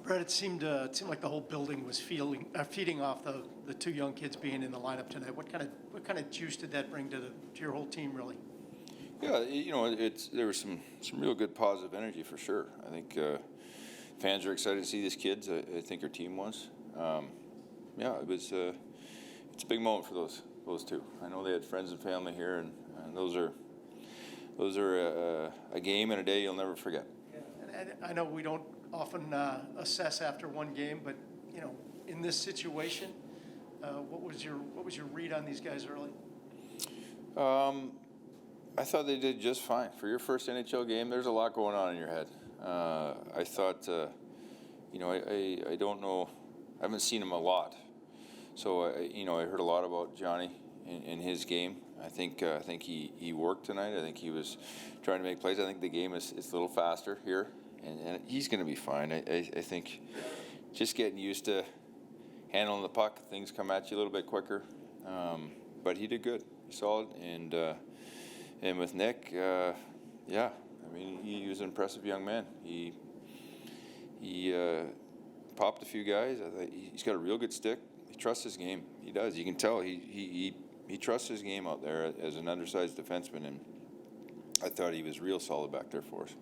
Brett, it seemed like the whole building was feeding off the two young kids being in the lineup tonight. What kind of juice did that bring to your whole team, really? Yeah, there was some real good positive energy for sure. I think fans are excited to see these kids. I think our team was. Yeah, it's a big moment for those two. I know they had friends and family here, and those are a game and a day you'll never forget. Yeah, and I know we don't often assess after one game, but in this situation, what was your read on these guys early? I thought they did just fine for your first NHL game. There's a lot going on in your head. I thought, I don't know. I haven't seen him a lot, so I heard a lot about Johnny in his game. I think he worked tonight. I think he was trying to make plays. I think the game is a little faster here, and he's going to be fine. I think just getting used to handling the puck, things come at you a little bit quicker. But he did good, solid, and with Nick, yeah, I mean he was an impressive young man. He popped a few guys. I think he's got a real good stick. He trusts his game. He does. You can tell he trusts his game out there as an undersized defenseman, and I thought he was real solid back there for us.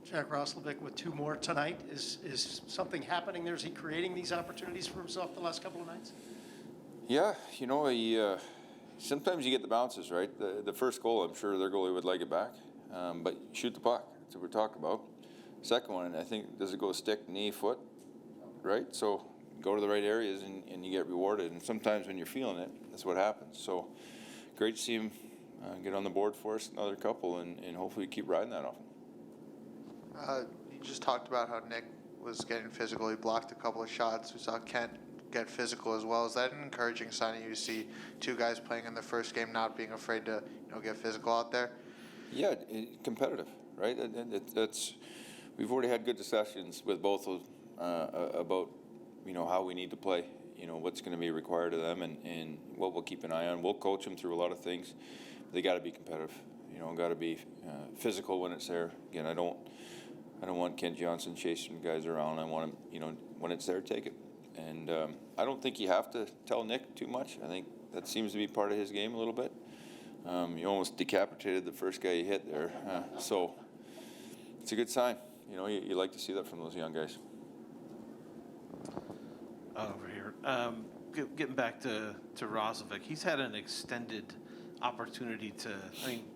Jack Roslovic with two more tonight. Is something happening there? Is he creating these opportunities for himself the last couple of nights? Yeah, he. Sometimes you get the bounces, right? The first goal, I'm sure their goalie would like it back, but shoot the puck. That's what we're talking about. Second one, I think, does it go stick, knee, foot, right? So go to the right areas and you get rewarded. And sometimes when you're feeling it, that's what happens. So great to see him get on the board for us, another couple, and hopefully keep riding that off him. You just talked about how Nick was getting physical. He blocked a couple of shots. We saw Kent get physical as well. Is that an encouraging sign of you to see two guys playing in the first game not being afraid to get physical out there? Yeah, competitive, right? That's we've already had good discussions with both of about how we need to play, what's going to be required of them, and what we'll keep an eye on. We'll coach them through a lot of things. They got to be competitive, got to be physical when it's there. Again, I don't want Kent Johnson chasing guys around. I want him, when it's there, take it. And I don't think you have to tell Nick too much. I think that seems to be part of his game a little bit. You almost decapitated the first guy you hit there. So it's a good sign. You like to see that from those young guys. Over here. Getting back to Roslovic, he's had an extended opportunity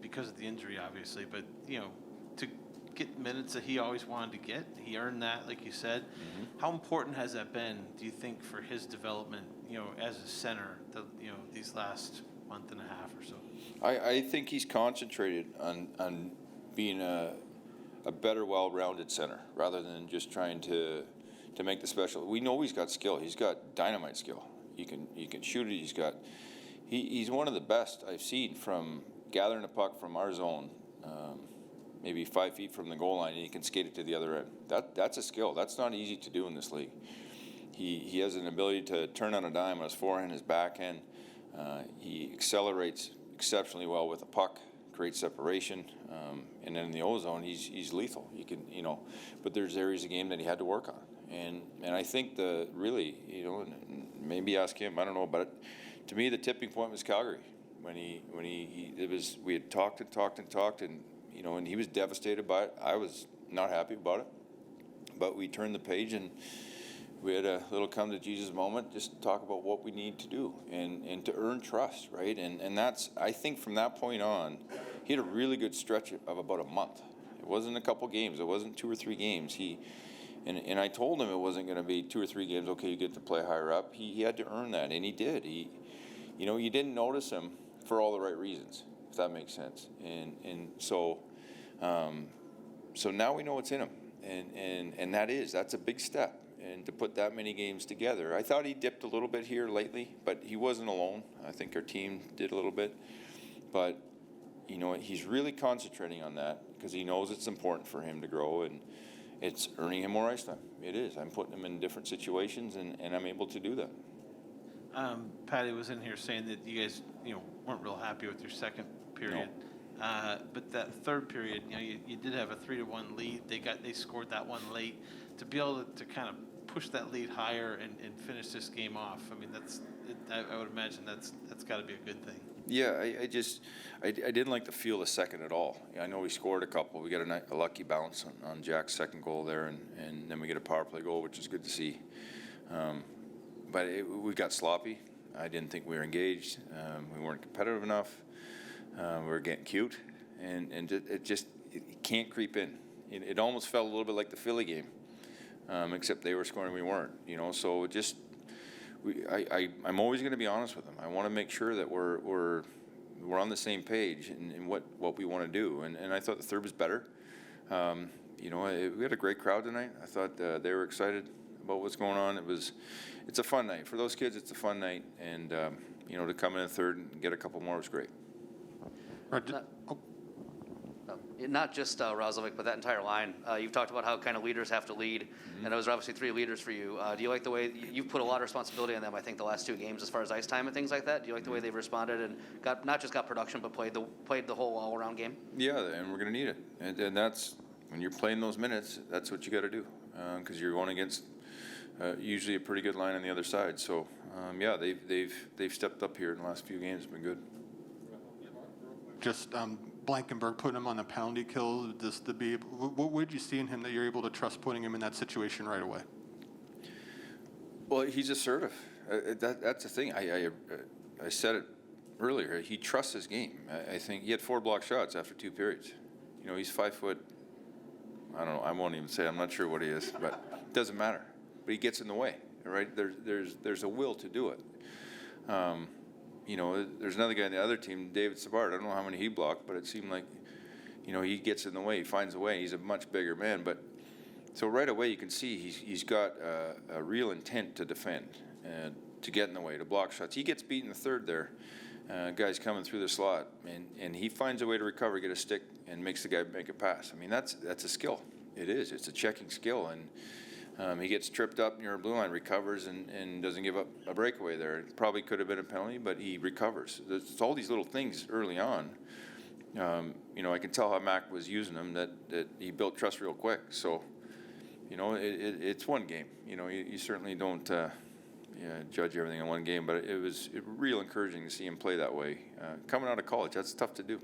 because of the injury, obviously, but, to get minutes that he always wanted to get. He earned that, like you said. Mm-hmm. How important has that been, do you think, for his development, as a center, these last month and a half or so? I think he's concentrated on being a better, well-rounded center rather than just trying to make the special. We know he's got skill. He's got dynamite skill. You can shoot it. He's one of the best I've seen from gathering a puck from our zone, maybe 5 feet from the goal line, and he can skate it to the other end. That's a skill. That's not easy to do in this league. He has an ability to turn on a dime on his forehand, his backhand. He accelerates exceptionally well with a puck, creates separation, and then in the O-zone, he's lethal. You can, but there's areas of the game that he had to work on, and I think and maybe ask him. I don't know, but to me, the tipping point was Calgary when we had talked and. And he was devastated by it. I was not happy about it. But we turned the page and we had a little come to Jesus moment, just to talk about what we need to do and to earn trust, right? And that's, I think from that point on, he had a really good stretch of about a month. It wasn't a couple games. It wasn't 2 or 3 games. And I told him it wasn't going to be 2 or 3 games, okay, you get to play higher up. He had to earn that, and he did. You didn't notice him for all the right reasons, if that makes sense. And so now we know what's in him, and that's a big step. And to put that many games together, I thought he dipped a little bit here lately, but he wasn't alone. I think our team did a little bit, but he's really concentrating on that because he knows it's important for him to grow, and it's earning him more ice time. It is. I'm putting him in different situations, and I'm able to do that. Patty was in here saying that you guys, weren't real happy with your second period. No. But that third period, you did have a 3-1 lead. They scored that one late. To be able to kind of push that lead higher and finish this game off. I mean, I would imagine that's got to be a good thing. Yeah, I didn't like the feel the second at all. I know we scored a couple. We got a lucky bounce on Jack's second goal there, and then we get a power play goal, which is good to see. But we got sloppy. I didn't think we were engaged. We weren't competitive enough. We were getting cute, and it can't creep in. It almost felt a little bit like the Philly game, except they were scoring, we weren't. So just. I'm always going to be honest with them. I want to make sure that we're on the same page in what we want to do. And I thought the third was better. We had a great crowd tonight. I thought they were excited about what's going on. It's a fun night for those kids. It's a fun night, and to come in a third and get a couple more was great. Not just Roslovic, but that entire line. You've talked about how kind of leaders have to lead, and those are obviously three leaders for you. Do you like the way you've put a lot of responsibility on them? I think the last two games, as far as ice time and things like that. Do you like the way they've responded and not just got production, but played the whole all-around game? Yeah, and we're going to need it, and that's when you're playing those minutes. That's what you got to do, because you're going against usually a pretty good line on the other side. So they've stepped up here in the last few games. It's been good. Just Blankenburg putting him on a penalty kill. What would you see in him that you're able to trust putting him in that situation right away? Well, he's assertive. That's the thing. I said it earlier. He trusts his game. I think he had 4 block shots after 2 periods. He's 5 foot. I don't know. I won't even say. I'm not sure what he is, but it doesn't matter. But he gets in the way. Right? There's a will to do it. There's another guy on the other team, David Savard. I don't know how many he blocked, but it seemed like, he gets in the way. He finds a way. He's a much bigger man. But so right away you can see he's got a real intent to defend, to get in the way, to block shots. He gets beat in the third there. Guy's coming through the slot, and he finds a way to recover, get a stick, and makes the guy make a pass. I mean, that's a skill. It is. It's a checking skill. And he gets tripped up near a blue line, recovers, and doesn't give up a breakaway there. It probably could have been a penalty, but he recovers. It's all these little things early on. I can tell how Mac was using them, that he built trust real quick. So, it's one game. You certainly don't judge everything in one game, but it was real encouraging to see him play that way. Coming out of college, that's tough to do.